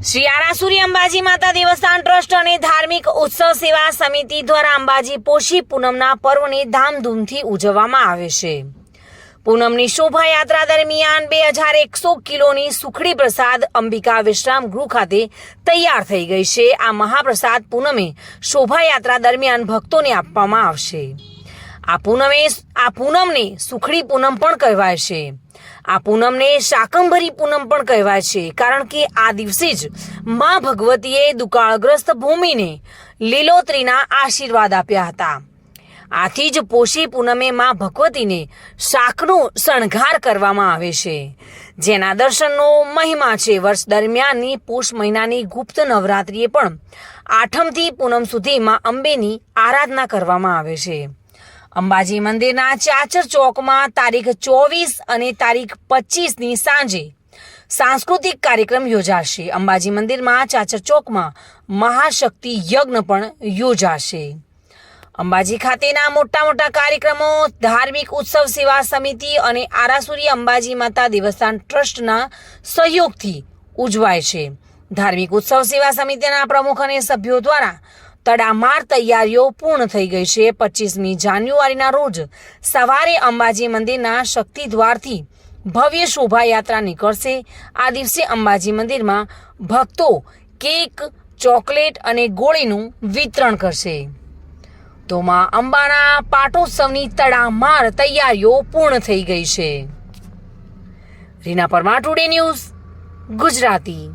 શ્રી આરાસુરી અંબાજી માતા દેવસ્થાન ટ્રસ્ટ અને ધાર્મિક ઉત્સવ સેવા સમિતિ દ્વારા અંબાજી પોષી પૂનમના પર્વને ધામધૂમથી ઉજવવામાં આવે છે. પૂનમની શોભાયાત્રા દરમિયાન 2100 કિલોની સુખડી પ્રસાદ અંબિકા વિશ્રામ ગૃહ ખાતે તૈયાર થઈ ગઈ છે. આ મહાપ્રસાદ પૂનમે શોભાયાત્રા દરમિયાન ભક્તોને આપવામાં આવશે. આ પૂનમને સુખડી પૂનમ પણ કહેવાય છે. આ પૂનમને શાકંભરી પૂનમ પણ કહેવાય છે, કારણ કે આ દિવસે જ મા ભગવતીએ દુકાળગ્રસ્ત ભૂમિને લીલોતરીના આશીર્વાદ આપ્યા હતા. આથી જ પોષી પૂનમે મા ભગવતીને શાકનો શણગાર કરવામાં આવે છે, જેના દર્શનનો મહિમા છે. વર્ષ દરમિયાનની પોષ મહિનાની ગુપ્ત નવરાત્રિએ પણ આઠમથી પૂનમ સુધી મા અંબેની આરાધના કરવામાં આવે છે. અંબાજી મંદિરના ચાચર ચોકમાં તારીખ 24 અને તારીખ 25ની સાંજે સાંસ્કૃતિક કાર્યક્રમ યોજાશે. અંબાજી મંદિરમાં ચાચર ચોકમાં મહાશક્તિ યજ્ઞ પણ યોજાશે. અંબાજી ખાતેના મોટા કાર્યક્રમો ધાર્મિક ઉત્સવ સેવા સમિતિ અને આરાસુરી અંબાજી માતા દેવસ્થાન ટ્રસ્ટના સહયોગથી ઉજવાય છે. ધાર્મિક ઉત્સવ સેવા સમિતિના પ્રમુખ અને સભ્યો દ્વારા તડામાર તૈયારીઓ પૂર્ણ થઈ ગઈ છે. 25મી જાન્યુઆરીના રોજ સવારે અંબાજી મંદિરના શક્તિ દ્વારથી ભવ્ય શોભાયાત્રા નીકળશે. આ દિવસે અંબાજી મંદિરમાં ભક્તો કેક, ચોકલેટ અને ગોળીનું વિતરણ કરશે. તો માં અંબાના પાટોત્સવની તડામાર તૈયારીઓ પૂર્ણ થઈ ગઈ છે. Reena Parmar, today news, Gujarati.